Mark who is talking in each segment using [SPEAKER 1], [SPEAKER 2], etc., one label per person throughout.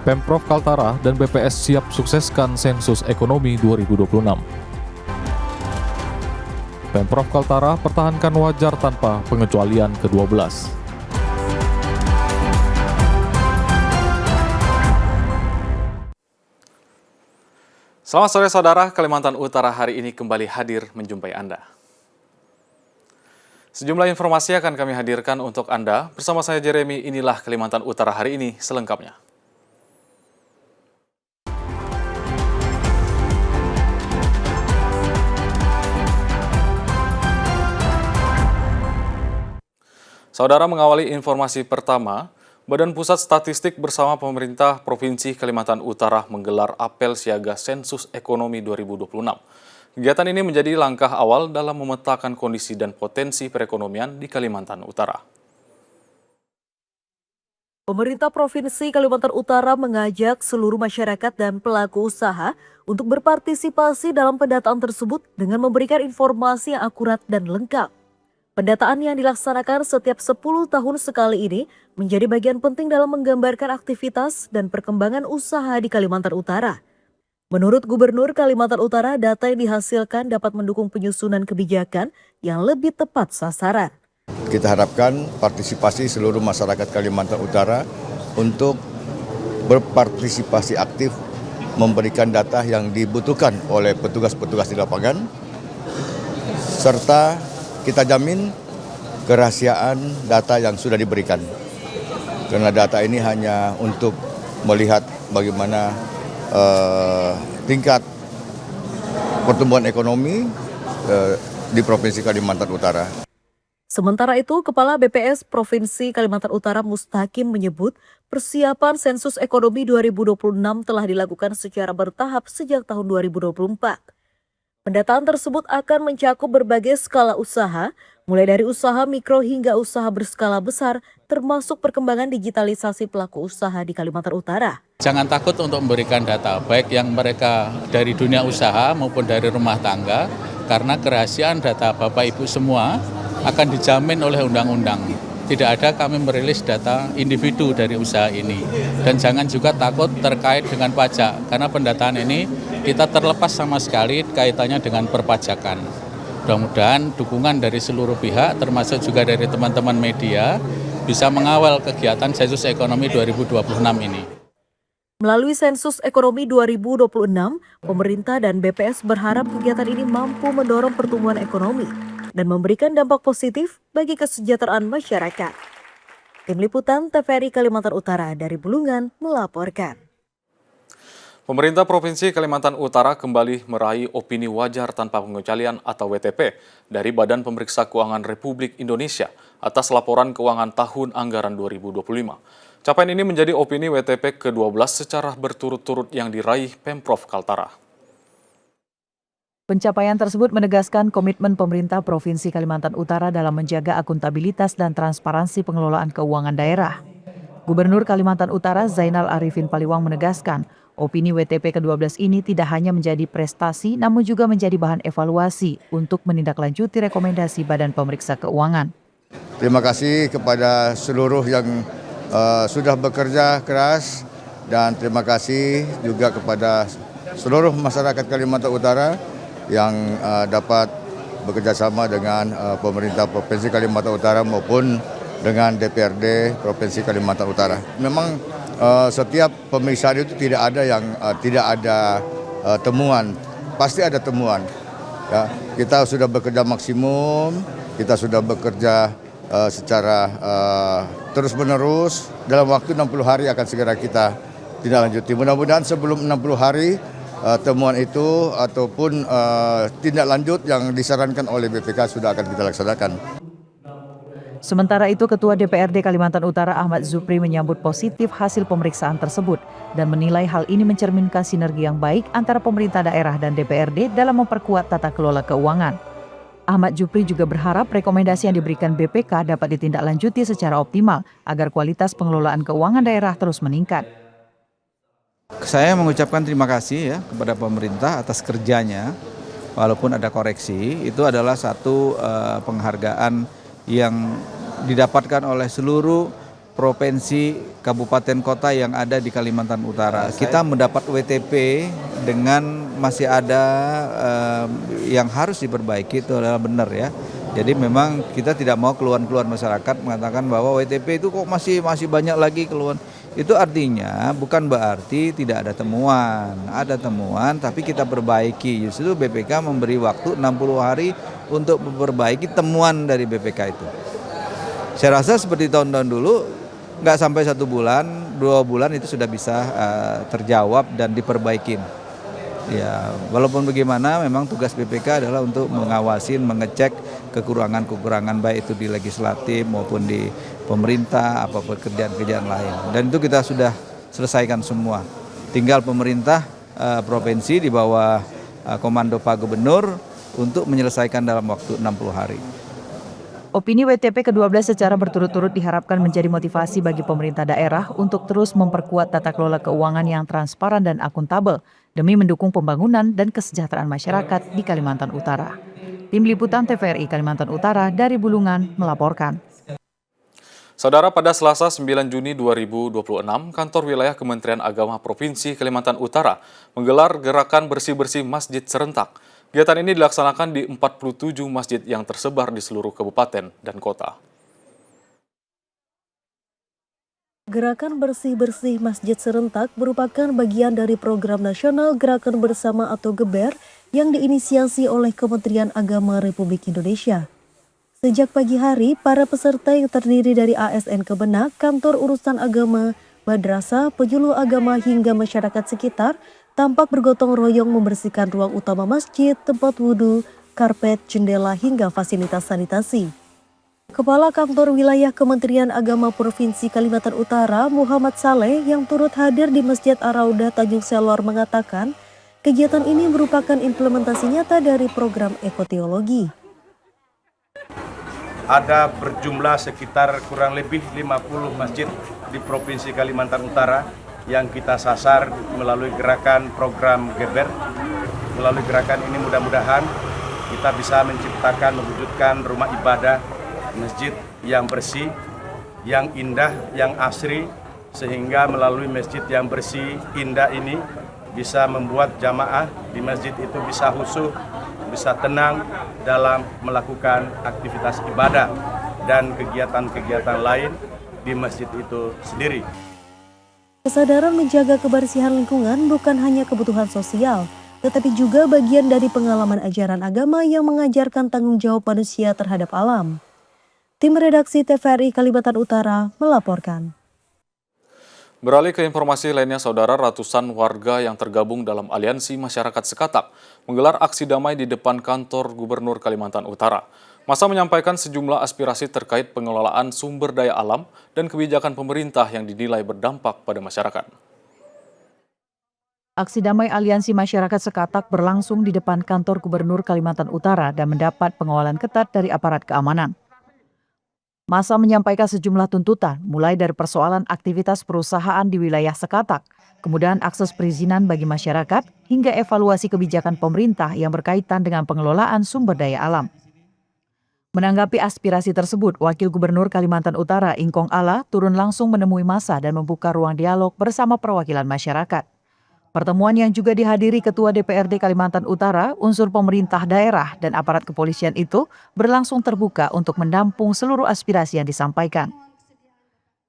[SPEAKER 1] Pemprov Kaltara dan BPS siap sukseskan sensus ekonomi 2026. Pemprov Kaltara pertahankan wajar tanpa pengecualian ke-12.
[SPEAKER 2] Selamat sore saudara, Kalimantan Utara hari ini kembali hadir menjumpai Anda. Sejumlah informasi akan kami hadirkan untuk Anda. Bersama saya Jeremy, inilah Kalimantan Utara hari ini selengkapnya. Saudara, mengawali informasi pertama, Badan Pusat Statistik bersama pemerintah Provinsi Kalimantan Utara menggelar apel siaga sensus ekonomi 2026. Kegiatan ini menjadi langkah awal dalam memetakan kondisi dan potensi perekonomian di Kalimantan Utara.
[SPEAKER 3] Pemerintah Provinsi Kalimantan Utara mengajak seluruh masyarakat dan pelaku usaha untuk berpartisipasi dalam pendataan tersebut dengan memberikan informasi yang akurat dan lengkap. Pendataan yang dilaksanakan setiap 10 tahun sekali ini menjadi bagian penting dalam menggambarkan aktivitas dan perkembangan usaha di Kalimantan Utara. Menurut Gubernur Kalimantan Utara, data yang dihasilkan dapat mendukung penyusunan kebijakan yang lebih tepat sasaran.
[SPEAKER 4] Kita harapkan partisipasi seluruh masyarakat Kalimantan Utara untuk berpartisipasi aktif memberikan data yang dibutuhkan oleh petugas-petugas di lapangan, serta kita jamin kerahasiaan data yang sudah diberikan. Karena data ini hanya untuk melihat bagaimana tingkat pertumbuhan ekonomi di Provinsi Kalimantan Utara.
[SPEAKER 3] Sementara itu, Kepala BPS Provinsi Kalimantan Utara Mustaqim menyebut persiapan sensus ekonomi 2026 telah dilakukan secara bertahap sejak tahun 2024. Pendataan tersebut akan mencakup berbagai skala usaha, mulai dari usaha mikro hingga usaha berskala besar, termasuk perkembangan digitalisasi pelaku usaha di Kalimantan Utara.
[SPEAKER 5] Jangan takut untuk memberikan data, baik yang mereka dari dunia usaha maupun dari rumah tangga, karena kerahasiaan data Bapak Ibu semua akan dijamin oleh undang-undang. Tidak ada kami merilis data individu dari usaha ini. Dan jangan juga takut terkait dengan pajak, karena pendataan ini kita terlepas sama sekali kaitannya dengan perpajakan. Mudah-mudahan dukungan dari seluruh pihak, termasuk juga dari teman-teman media, bisa mengawal kegiatan sensus ekonomi 2026 ini.
[SPEAKER 3] Melalui sensus ekonomi 2026, pemerintah dan BPS berharap kegiatan ini mampu mendorong pertumbuhan ekonomi dan memberikan dampak positif bagi kesejahteraan masyarakat. Tim Liputan TVRI Kalimantan Utara dari Bulungan melaporkan.
[SPEAKER 2] Pemerintah Provinsi Kalimantan Utara kembali meraih opini wajar tanpa pengecualian atau WTP dari Badan Pemeriksa Keuangan Republik Indonesia atas laporan keuangan tahun anggaran 2025. Capaian ini menjadi opini WTP ke-12 secara berturut-turut yang diraih Pemprov Kaltara.
[SPEAKER 6] Pencapaian tersebut menegaskan komitmen pemerintah Provinsi Kalimantan Utara dalam menjaga akuntabilitas dan transparansi pengelolaan keuangan daerah. Gubernur Kalimantan Utara Zainal Arifin Paliwang menegaskan, opini WTP ke-12 ini tidak hanya menjadi prestasi, namun juga menjadi bahan evaluasi untuk menindaklanjuti rekomendasi Badan Pemeriksa Keuangan.
[SPEAKER 4] Terima kasih kepada seluruh yang sudah bekerja keras dan terima kasih juga kepada seluruh masyarakat Kalimantan Utara yang dapat bekerjasama dengan pemerintah Provinsi Kalimantan Utara maupun dengan DPRD Provinsi Kalimantan Utara. Memang setiap pemeriksaan itu tidak ada temuan, pasti ada temuan. Ya, kita sudah bekerja maksimum, kita sudah bekerja secara terus-menerus. Dalam waktu 60 hari akan segera kita tindak lanjuti. Mudah-mudahan sebelum 60 hari temuan itu ataupun tindak lanjut yang disarankan oleh BPK sudah akan kita laksanakan.
[SPEAKER 6] Sementara itu, Ketua DPRD Kalimantan Utara Ahmad Zupri menyambut positif hasil pemeriksaan tersebut dan menilai hal ini mencerminkan sinergi yang baik antara pemerintah daerah dan DPRD dalam memperkuat tata kelola keuangan. Ahmad Zupri juga berharap rekomendasi yang diberikan BPK dapat ditindaklanjuti secara optimal agar kualitas pengelolaan keuangan daerah terus meningkat.
[SPEAKER 7] Saya mengucapkan terima kasih ya kepada pemerintah atas kerjanya, walaupun ada koreksi, itu adalah satu penghargaan yang didapatkan oleh seluruh provinsi, kabupaten, kota yang ada di Kalimantan Utara. Kita mendapat WTP dengan masih ada yang harus diperbaiki, itu adalah benar ya. Jadi memang kita tidak mau keluhan-keluhan masyarakat mengatakan bahwa WTP itu kok masih banyak lagi keluhan. Itu artinya bukan berarti tidak ada temuan. Ada temuan tapi kita perbaiki. Justru BPK memberi waktu 60 hari untuk memperbaiki temuan dari BPK itu. Saya rasa seperti tahun-tahun dulu, nggak sampai 1 bulan, 2 bulan itu sudah bisa terjawab dan diperbaikin. Ya, walaupun bagaimana memang tugas BPK adalah untuk mengawasin, mengecek kekurangan-kekurangan baik itu di legislatif maupun di pemerintah, apa pekerjaan-kerjaan lain. Dan itu kita sudah selesaikan semua. Tinggal pemerintah provinsi di bawah komando Pak Gubernur untuk menyelesaikan dalam waktu 60 hari.
[SPEAKER 6] Opini WTP ke-12 secara berturut-turut diharapkan menjadi motivasi bagi pemerintah daerah untuk terus memperkuat tata kelola keuangan yang transparan dan akuntabel demi mendukung pembangunan dan kesejahteraan masyarakat di Kalimantan Utara. Tim Liputan TVRI Kalimantan Utara dari Bulungan melaporkan.
[SPEAKER 2] Saudara, pada Selasa 9 Juni 2026, Kantor Wilayah Kementerian Agama Provinsi Kalimantan Utara menggelar gerakan bersih-bersih masjid serentak. Kegiatan ini dilaksanakan di 47 masjid yang tersebar di seluruh kabupaten dan kota.
[SPEAKER 3] Gerakan bersih-bersih masjid serentak merupakan bagian dari program nasional Gerakan Bersama atau GEBER yang diinisiasi oleh Kementerian Agama Republik Indonesia. Sejak pagi hari, para peserta yang terdiri dari ASN Kemenak, Kantor Urusan Agama, madrasah, penyuluh agama hingga masyarakat sekitar tampak bergotong royong membersihkan ruang utama masjid, tempat wudhu, karpet, jendela hingga fasilitas sanitasi. Kepala Kantor Wilayah Kementerian Agama Provinsi Kalimantan Utara, Muhammad Saleh, yang turut hadir di Masjid Ar-Raudah Tanjung Selor mengatakan, kegiatan ini merupakan implementasi nyata dari program ekoteologi.
[SPEAKER 8] Ada berjumlah sekitar kurang lebih 50 masjid di Provinsi Kalimantan Utara yang kita sasar melalui gerakan program GEBER. Melalui gerakan ini mudah-mudahan kita bisa menciptakan, mewujudkan rumah ibadah, masjid yang bersih, yang indah, yang asri, sehingga melalui masjid yang bersih, indah ini bisa membuat jamaah di masjid itu bisa khusyuk, bisa tenang dalam melakukan aktivitas ibadah dan kegiatan-kegiatan lain di masjid itu sendiri.
[SPEAKER 3] Kesadaran menjaga kebersihan lingkungan bukan hanya kebutuhan sosial, tetapi juga bagian dari pengalaman ajaran agama yang mengajarkan tanggung jawab manusia terhadap alam. Tim redaksi TVRI Kalimantan Utara melaporkan.
[SPEAKER 2] Beralih ke informasi lainnya, saudara, ratusan warga yang tergabung dalam Aliansi Masyarakat Sekatak menggelar aksi damai di depan kantor Gubernur Kalimantan Utara. Masa menyampaikan sejumlah aspirasi terkait pengelolaan sumber daya alam dan kebijakan pemerintah yang dinilai berdampak pada masyarakat.
[SPEAKER 6] Aksi damai Aliansi Masyarakat Sekatak berlangsung di depan kantor Gubernur Kalimantan Utara dan mendapat pengawalan ketat dari aparat keamanan. Masa menyampaikan sejumlah tuntutan, mulai dari persoalan aktivitas perusahaan di wilayah Sekatak, kemudian akses perizinan bagi masyarakat, hingga evaluasi kebijakan pemerintah yang berkaitan dengan pengelolaan sumber daya alam. Menanggapi aspirasi tersebut, Wakil Gubernur Kalimantan Utara Ingkong Ala turun langsung menemui massa dan membuka ruang dialog bersama perwakilan masyarakat. Pertemuan yang juga dihadiri Ketua DPRD Kalimantan Utara, unsur pemerintah daerah, dan aparat kepolisian itu berlangsung terbuka untuk menampung seluruh aspirasi yang disampaikan.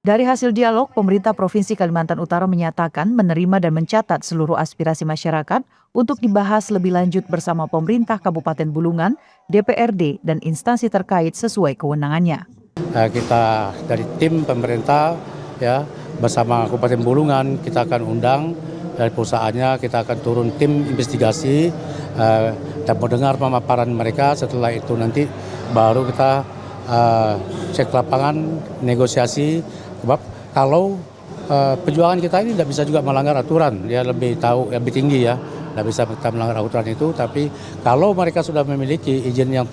[SPEAKER 6] Dari hasil dialog, pemerintah Provinsi Kalimantan Utara menyatakan menerima dan mencatat seluruh aspirasi masyarakat untuk dibahas lebih lanjut bersama pemerintah Kabupaten Bulungan, DPRD, dan instansi terkait sesuai kewenangannya.
[SPEAKER 9] Kita dari tim pemerintah ya bersama Kabupaten Bulungan kita akan undang dari perusahaannya, kita akan turun tim investigasi dan mendengar pemaparan mereka. Setelah itu nanti baru kita cek lapangan, negosiasi. Sebab kalau perjuangan kita ini tidak bisa juga melanggar aturan, dia lebih tahu, lebih tinggi ya, tidak bisa kita melanggar aturan itu. Tapi kalau mereka sudah memiliki izin yang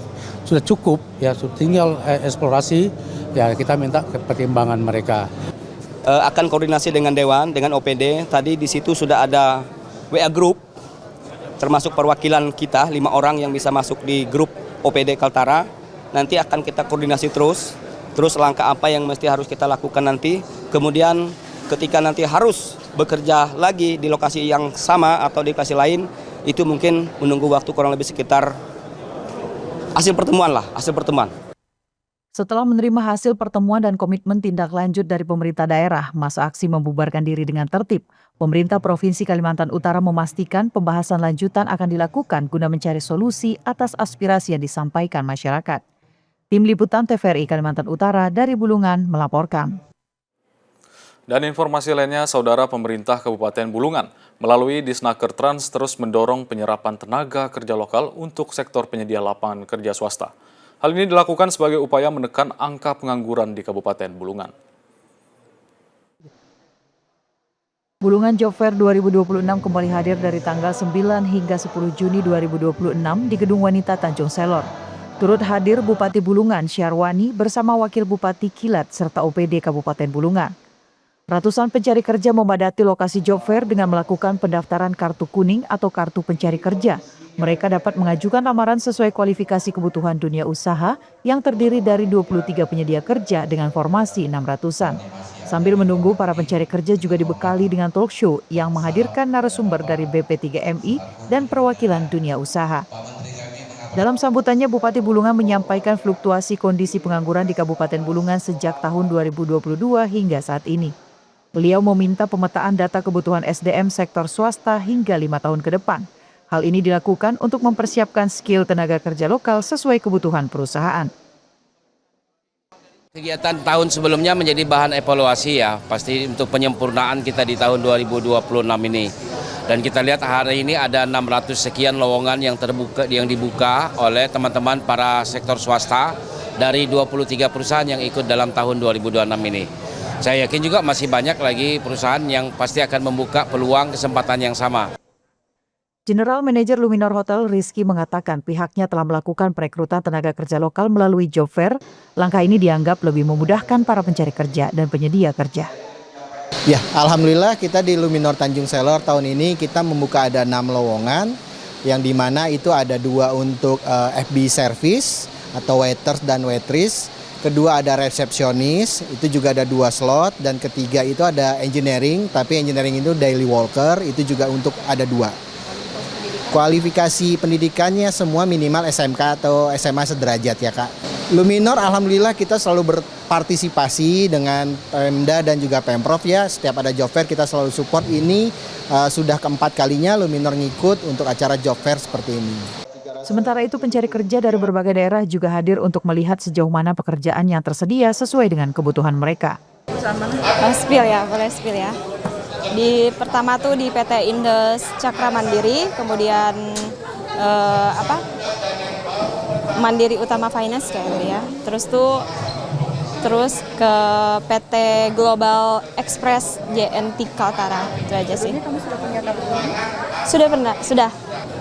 [SPEAKER 9] sudah cukup, ya tinggal eksplorasi, ya kita minta pertimbangan mereka.
[SPEAKER 10] Akan koordinasi dengan Dewan, dengan OPD. Tadi di situ sudah ada WA Group, termasuk perwakilan kita, 5 orang yang bisa masuk di grup OPD Kaltara. Nanti akan kita koordinasi terus terus langkah apa yang mesti harus kita lakukan nanti. Kemudian ketika nanti harus bekerja lagi di lokasi yang sama atau di lokasi lain, itu mungkin menunggu waktu kurang lebih sekitar hasil pertemuan.
[SPEAKER 6] Setelah menerima hasil pertemuan dan komitmen tindak lanjut dari pemerintah daerah, masa aksi membubarkan diri dengan tertib, pemerintah Provinsi Kalimantan Utara memastikan pembahasan lanjutan akan dilakukan guna mencari solusi atas aspirasi yang disampaikan masyarakat. Tim Liputan TVRI Kalimantan Utara dari Bulungan melaporkan.
[SPEAKER 2] Dan informasi lainnya, Saudara, pemerintah Kabupaten Bulungan melalui Disnaker Trans terus mendorong penyerapan tenaga kerja lokal untuk sektor penyedia lapangan kerja swasta. Hal ini dilakukan sebagai upaya menekan angka pengangguran di Kabupaten Bulungan.
[SPEAKER 6] Bulungan Job Fair 2026 kembali hadir dari tanggal 9 hingga 10 Juni 2026 di Gedung Wanita Tanjung Selor. Turut hadir Bupati Bulungan Syarwani bersama Wakil Bupati Kilat serta OPD Kabupaten Bulungan. Ratusan pencari kerja memadati lokasi Job Fair dengan melakukan pendaftaran kartu kuning atau kartu pencari kerja. Mereka dapat mengajukan lamaran sesuai kualifikasi kebutuhan dunia usaha yang terdiri dari 23 penyedia kerja dengan formasi 600-an. Sambil menunggu, para pencari kerja juga dibekali dengan talk show yang menghadirkan narasumber dari BP3MI dan perwakilan dunia usaha. Dalam sambutannya, Bupati Bulungan menyampaikan fluktuasi kondisi pengangguran di Kabupaten Bulungan sejak tahun 2022 hingga saat ini. Beliau meminta pemetaan data kebutuhan SDM sektor swasta hingga 5 tahun ke depan. Hal ini dilakukan untuk mempersiapkan skill tenaga kerja lokal sesuai kebutuhan perusahaan.
[SPEAKER 11] Kegiatan tahun sebelumnya menjadi bahan evaluasi ya, pasti untuk penyempurnaan kita di tahun 2026 ini. Dan kita lihat hari ini ada 600 sekian lowongan yang dibuka oleh teman-teman para sektor swasta dari 23 perusahaan yang ikut dalam tahun 2026 ini. Saya yakin juga masih banyak lagi perusahaan yang pasti akan membuka peluang kesempatan yang sama.
[SPEAKER 6] General Manager Luminor Hotel Rizky mengatakan pihaknya telah melakukan perekrutan tenaga kerja lokal melalui Job Fair. Langkah ini dianggap lebih memudahkan para pencari kerja dan penyedia kerja.
[SPEAKER 12] Ya, alhamdulillah kita di Luminor Tanjung Selor tahun ini kita membuka ada 6 lowongan, yang dimana itu ada 2 untuk FB service atau waiters dan waitress. Kedua ada resepsionis, itu juga ada 2 slot, dan ketiga itu ada engineering, tapi engineering itu daily worker, itu juga untuk ada 2. Kualifikasi pendidikannya semua minimal SMK atau SMA sederajat ya Kak. Luminor alhamdulillah kita selalu berpartisipasi dengan Pemda dan juga Pemprov ya. Setiap ada job fair kita selalu support ini. Sudah keempat kalinya Luminor ngikut untuk acara job fair seperti ini.
[SPEAKER 6] Sementara itu pencari kerja dari berbagai daerah juga hadir untuk melihat sejauh mana pekerjaan yang tersedia sesuai dengan kebutuhan mereka.
[SPEAKER 13] Spill ya, boleh spill ya. Di pertama tuh di PT Indes Cakra Mandiri, kemudian Mandiri Utama Finance kayak gitu ya. Terus ke PT Global Express JNT Kaltara, itu aja sih. Kamu sudah punya kartu? Sudah.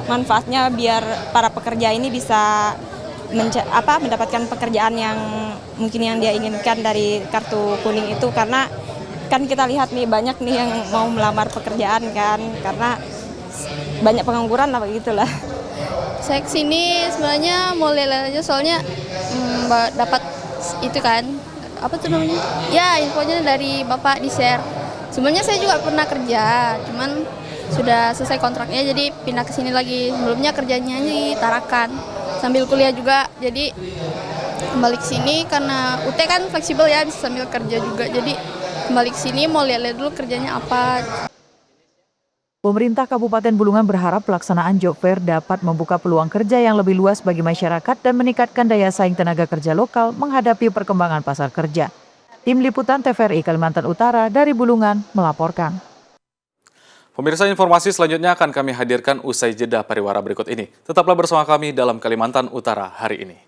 [SPEAKER 13] Manfaatnya biar para pekerja ini bisa mendapatkan pekerjaan yang mungkin yang dia inginkan dari kartu kuning itu, karena kan kita lihat nih banyak nih yang mau melamar pekerjaan kan, karena banyak pengangguran lah begitulah.
[SPEAKER 14] Saya kesini sebenarnya mau lihat aja soalnya dapat itu kan, apa tuh namanya? Ya infonya dari Bapak di share. Sebenarnya saya juga pernah kerja, cuman sudah selesai kontraknya jadi pindah ke sini lagi. Sebelumnya kerjanya di Tarakan sambil kuliah juga, jadi kembali ke sini karena UT kan fleksibel ya, bisa sambil kerja juga. Jadi kembali ke sini mau lihat-lihat dulu kerjanya apa.
[SPEAKER 6] Pemerintah Kabupaten Bulungan berharap pelaksanaan Job Fair dapat membuka peluang kerja yang lebih luas bagi masyarakat dan meningkatkan daya saing tenaga kerja lokal menghadapi perkembangan pasar kerja. Tim Liputan TVRI Kalimantan Utara dari Bulungan melaporkan.
[SPEAKER 2] Pemirsa, informasi selanjutnya akan kami hadirkan usai jeda pariwara berikut ini. Tetaplah bersama kami dalam Kalimantan Utara hari ini.